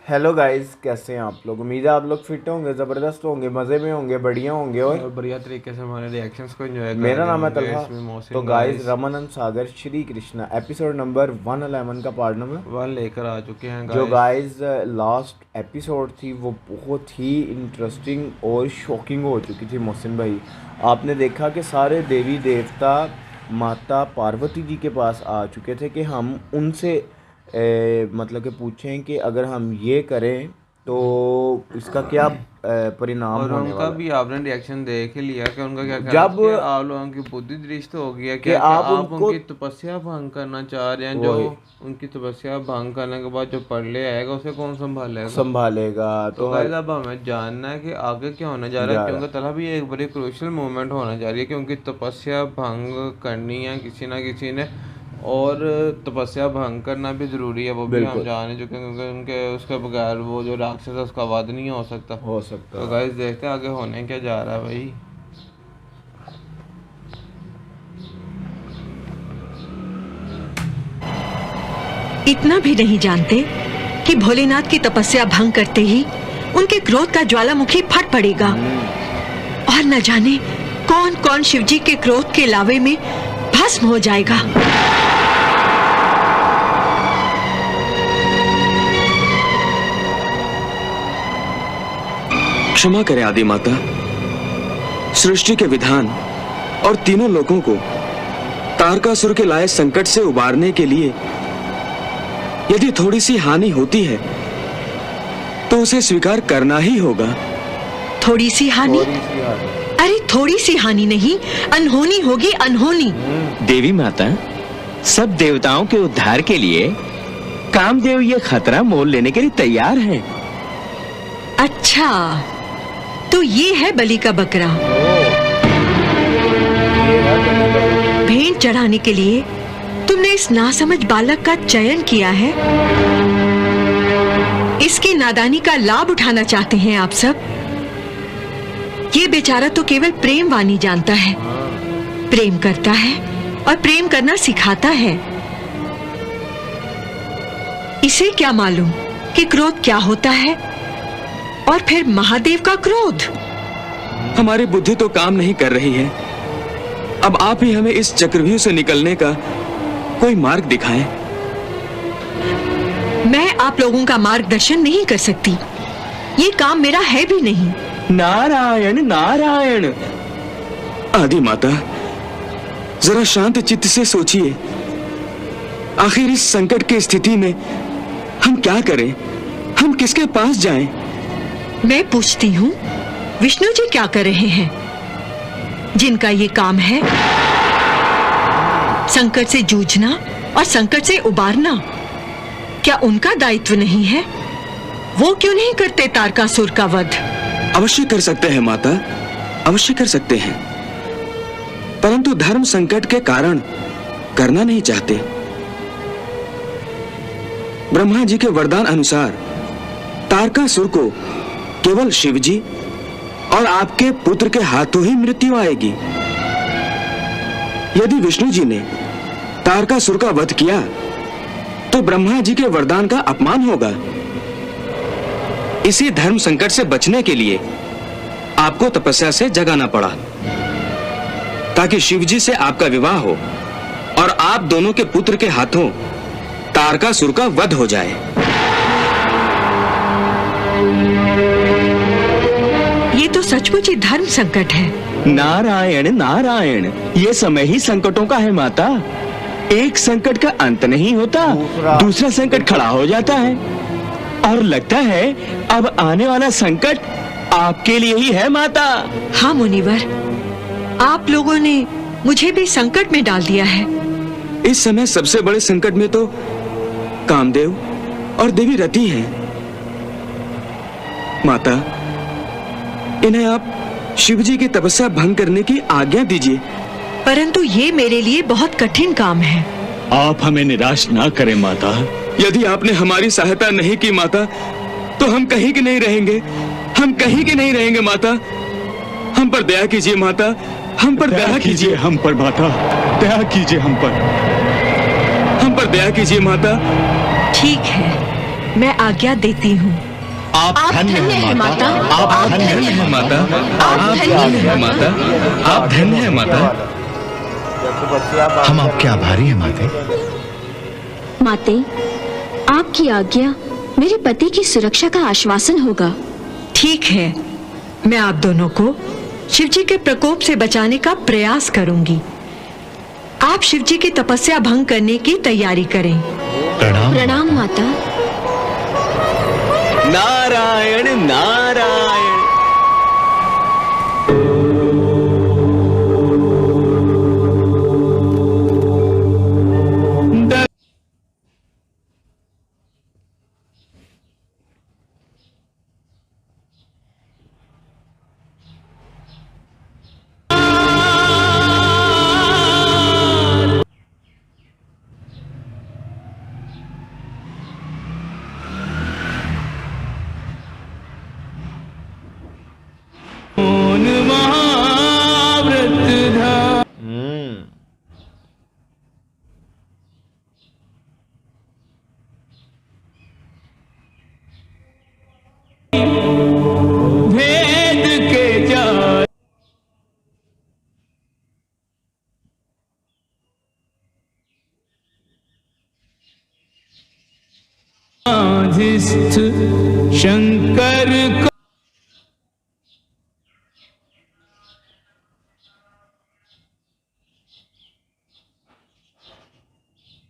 Hello guys, कैसे हैं आप लोग। उम्मीद है आप लोग फिट होंगे, ज़बरदस्त होंगे, मज़े में होंगे, बढ़िया होंगे और बढ़िया तरीके से हमारे रिएक्शंस को एंजॉय कर मेरा रहे नाम है होंगे। तलहा। इसमें तो मोहसिन गाइस, गाइस रमानंद सागर श्री कृष्णा एपिसोड नंबर 111 का पार्ट नंबर वन लेकर आ चुके हैं जो गाइस। गाइस लास्ट एपिसोड थी वो बहुत ही इंटरेस्टिंग और शॉकिंग हो चुकी थी। मोहसिन भाई, आपने देखा कि सारे देवी देवता माता पार्वती जी के पास आ चुके थे कि हम उनसे मतलब कि पूछें कि अगर हम ये करें तो इसका क्या परिणाम और होने उनका वाला भी आपने रिएक्शन देख ही लिया कि उनका क्या है। कहना था जब कि आप लोगों की बुद्धि दृष्ट हो गया कि क्या कि आप आप उनको उनकी तपस्या भंग करना चाह रहे हैं। जो वही उनकी तपस्या भंग करने के बाद जो प्रलय आएगा उसे कौन संभालेगा। संभालेगा तो तो गाइस अब हमें जानना है कि आगे क्या होने जा रहा है, जा रहा क्योंकि तरह भी एक बड़ी क्रूशियल मोमेंट होने जा रही है कि उनकी तपस्या भंग करनी है किसी ना किसी ने, और तपस्या भंग करना भी ज़रूरी है, वो भी हम बिल्कुल जाने चुके हैं क्योंकि उनके उसके बगैर वो जो राक्षस है उसका वध नहीं हो सकता। हो सकता तो है। गाइस देखते हैं आगे होने क्या जा रहा है भाई। इतना भी नहीं जानते कि भोलेनाथ की तपस्या भंग करते ही उनके क्रोध का ज्वालामुखी फट पड़ेगा और न जाने कौन कौन शिवजी के क्रोध के लावे में भस्म हो जाएगा। क्षमा करें आदि माता, सृष्टि के विधान और तीनों लोगों को तारकासुर के लाए संकट से उबारने के लिए यदि थोड़ी सी हानि होती है तो उसे स्वीकार करना ही होगा। थोड़ी सी हानि? अरे थोड़ी सी हानि नहीं, अनहोनी होगी, अनहोनी। देवी माता, सब देवताओं के उद्धार के लिए कामदेव ये खतरा मोल लेने के लिए तैयार हैं। अच्छा, तो ये है बलि का बकरा। भेंट चढ़ाने के लिए तुमने इस नासमझ बालक का चयन किया है। इसकी नादानी का लाभ उठाना चाहते हैं आप सब। ये बेचारा तो केवल प्रेम वाणी जानता है, प्रेम करता है और प्रेम करना सिखाता है। इसे क्या मालूम कि क्रोध क्या होता है, और फिर महादेव का क्रोध। हमारी बुद्धि तो काम नहीं कर रही है। अब आप ही हमें इस चक्रव्यूह से निकलने का कोई मार्ग दिखाएं। मैं आप लोगों का मार्गदर्शन नहीं कर सकती, ये काम मेरा है भी नहीं। नारायण नारायण। आदि माता, जरा शांत चित्त से सोचिए। आखिर इस संकट की स्थिति में हम क्या करें, हम किसके पास जाएं? मैं पूछती हूँ, विष्णु जी क्या कर रहे हैं, जिनका ये काम है संकट से जूझना और संकट से उबारना? क्या उनका दायित्व नहीं है? वो क्यों नहीं करते तारकासुर का वध? अवश्य कर सकते हैं माता, अवश्य कर सकते हैं, परंतु धर्म संकट के कारण करना नहीं चाहते। ब्रह्मा जी के वरदान अनुसार तारकासुर को केवल शिवजी और आपके पुत्र के हाथों ही मृत्यु आएगी। यदि विष्णु जी ने तारकासुर का वध किया तो ब्रह्मा जी के वरदान का अपमान होगा। इसी धर्म संकट से बचने के लिए आपको तपस्या से जगाना पड़ा, ताकि शिवजी से आपका विवाह हो और आप दोनों के पुत्र के हाथों तारकासुर का वध हो जाए। ये तो सचमुच ही धर्म संकट है। नारायण नारायण, ये समय ही संकटों का है माता। एक संकट का अंत नहीं होता, दूसरा संकट खड़ा हो जाता है, और लगता है अब आने वाला संकट आपके लिए ही है माता। हाँ मुनिवर, आप लोगों ने मुझे भी संकट में डाल दिया है। इस समय सबसे बड़े संकट में तो कामदेव और देवी रति हैं। माता, इन्हें आप शिवजी की तपस्या भंग करने की आज्ञा दीजिए। परंतु ये मेरे लिए बहुत कठिन काम है। आप हमें निराश ना करें माता। यदि आपने हमारी सहायता नहीं की माता, तो हम कहीं के नहीं रहेंगे, हम कहीं के नहीं रहेंगे माता। हम पर दया कीजिए माता, हम पर दया कीजिए। हम पर माता, दया कीजिए हम पर दया कीजिए माता। ठीक है, मैं आज्ञा देती हूँ। आप धन्य हैं माता, आप धन्य हैं माता, आप धन्य हैं माता, आप धन्य हैं माता। जब तपस्या हम आपके आभारी हैं माते। माते, आपकी आज्ञा मेरे पति की सुरक्षा का आश्वासन होगा। ठीक है, मैं आप दोनों को शिवजी के प्रकोप से बचाने का प्रयास करूंगी। आप शिवजी की तपस्या भंग करने की तैयारी करें। प्रणाम। प्रणाम माता। नारायण नारायण। शंकर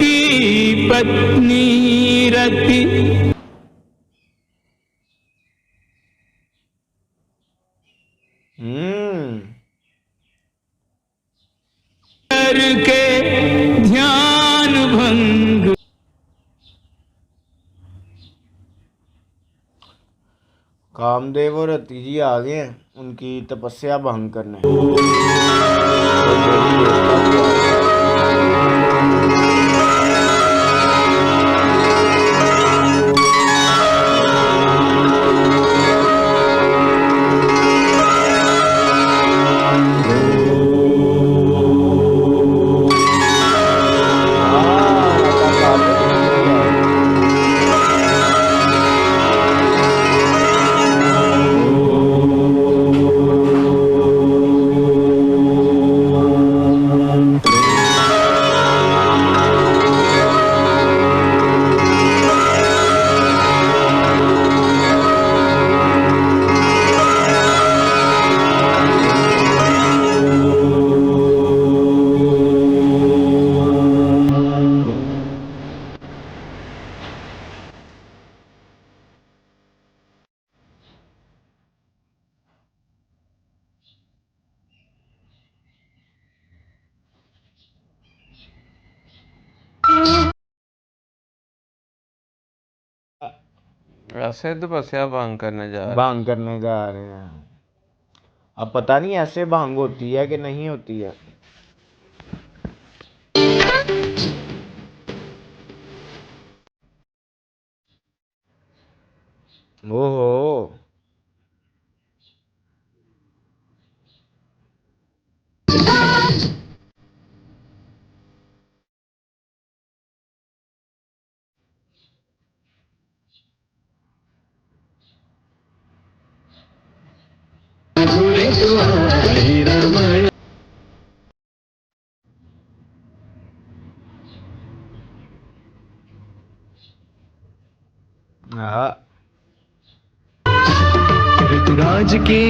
की पत्नी रति करके ध्यान भंग। कामदेव और रति जी आ गए हैं उनकी तपस्या भंग करने। ऐसे तपस्या भंग करने जा रहे भंग करने जा रहे हैं। अब पता नहीं ऐसे भंग होती है कि नहीं होती है। ओहो, हाँ ऋतुराज की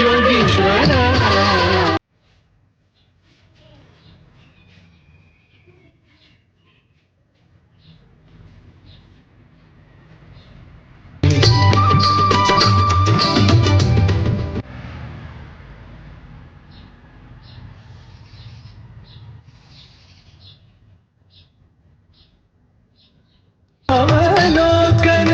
योगीश्वर अवलोकन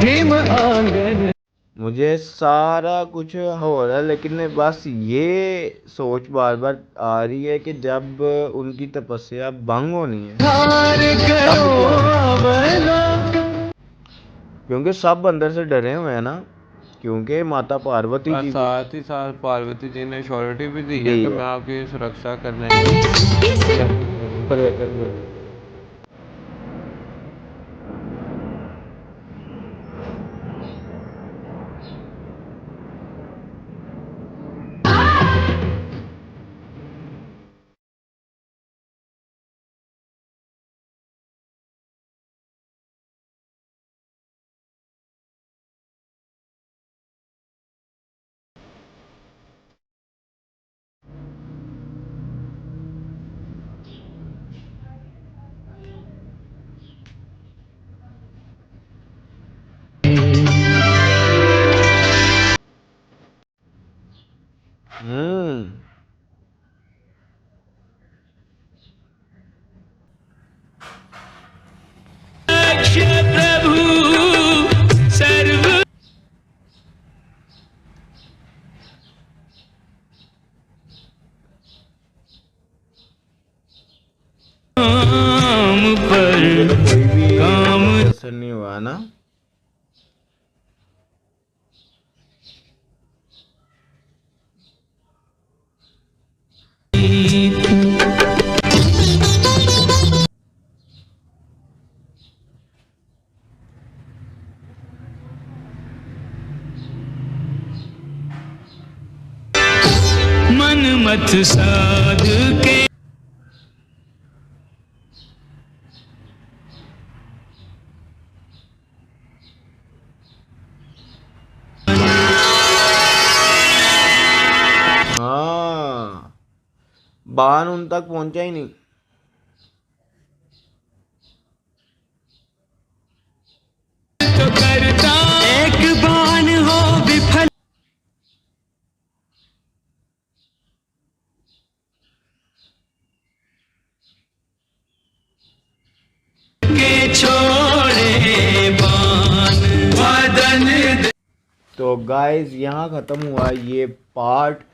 हिम आंगन। मुझे सारा कुछ हो रहा है लेकिन बस ये सोच बार बार आ रही है कि जब उनकी तपस्या भंग होनी है हार करो अवलोकन। क्योंकि सब अंदर से डरे हुए हैं ना क्योंकि माता पार्वती और जी साथ ही साथ पार्वती जी ने श्योरिटी भी दी है दी कि है। मैं आपकी सुरक्षा करने परिवर्तन हम्म। मुझे तो कोई भी असर नहीं हुआ ना। मन मत साध के हाँ, बाण उन तक पहुंचा ही नहीं। तो करता एक बाण हो विफल के छोड़े बाण बदन। तो गाइस यहाँ ख़त्म हुआ ये पार्ट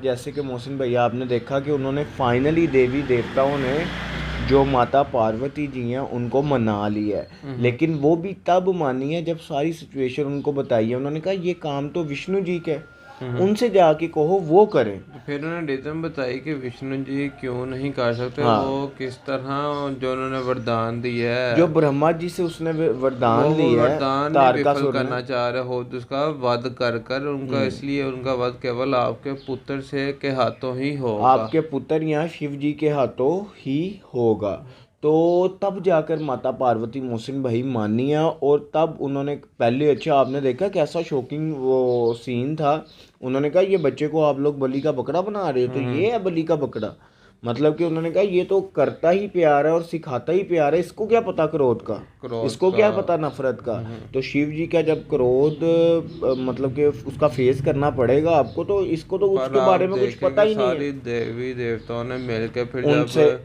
जैसे कि मोहसिन भैया आपने देखा कि उन्होंने फाइनली देवी देवताओं ने जो माता पार्वती जी हैं उनको मना लिया है। लेकिन वो भी तब मानी है जब सारी सिचुएशन उनको बताई है। उन्होंने कहा ये काम तो विष्णु जी का है, उनसे जाके कहो वो करें। तो फिर उन्होंने रीजन बताई कि विष्णु जी क्यों नहीं कर सकते। हाँ। वो किस तरह जो उन्होंने वरदान दिया है, जो ब्रह्मा जी से उसने वरदान वो लिया है वरदान तारकासुर विफल ने। करना चाह रहे हो तो उसका वध कर कर उनका, इसलिए उनका वध केवल आपके पुत्र से के हाथों ही होगा। आपके पुत्र या शिव जी के हाथों ही होगा। तो तब जाकर माता पार्वती मोहसिन भाई मानी है। और तब उन्होंने पहले, अच्छा आपने देखा कैसा शॉकिंग वो सीन था। उन्होंने कहा ये बच्चे को आप लोग बलि का बकरा बना रहे हो, तो ये है बलि का बकरा। मतलब कि उन्होंने कहा ये तो करता ही प्यार है और सिखाता ही प्यार है, इसको क्या पता क्रोध का, इसको क्या पता नफरत का। तो शिव जी का जब क्रोध मतलब कि उसका फेस करना पड़ेगा आपको, तो इसको तो पर उसके आप बारे में कुछ देखेंगे पता ही नहीं है। सारी देवी देवताओं ने मिलकर फिर उनसे जब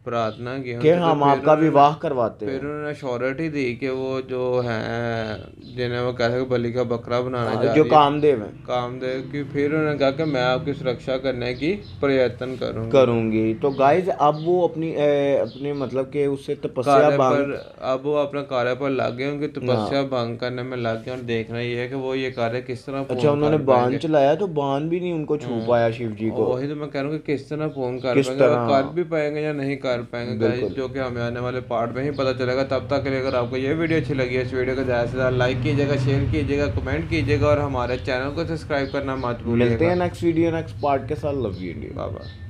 प्रार्थना की कि उनसे, तो हम फिर आपका उन्होंने- विवाह करवाते फिर हैं। उन्होंने श्योरिटी दी कि वो जो हैं जिन्हें वो कहते हैं बलि का बकरा बनाने जा जो रही है कामदेव है कामदेव की, फिर उन्होंने कहा कि मैं आपकी सुरक्षा करने की प्रयत्न करूंगी। तो गाइज अब वो अपनी मतलब कि उससे तपस्या कार्य भंग। पर, अब वो अपने कार्य पर लग गए, उनकी तपस्या भंग करने में लग गए और देखना ये है कि वो ये कार्य किस तरह पूर्ण अच्छा उन्होंने कर बाण पाएंगे। चलाया तो बाण भी नहीं उनको छू पाया शिव जी और को। वही तो मैं कह रहा हूँ कि किस तरह पूर्ण कर किस पाएंगे और तरह- कर भी पाएंगे या नहीं कर पाएंगे गाइस, जो कि हमें आने वाले पार्ट में ही पता चलेगा। तब तक के लिए अगर आपको ये वीडियो अच्छी लगी है, इस वीडियो को ज़्यादा से ज़्यादा लाइक कीजिएगा, शेयर कीजिएगा, कमेंट कीजिएगा और हमारे चैनल को सब्सक्राइब करना मत भूलिएगा। मिलते हैं नेक्स्ट वीडियो नेक्स्ट पार्ट के साथ। Love you India. Bye bye.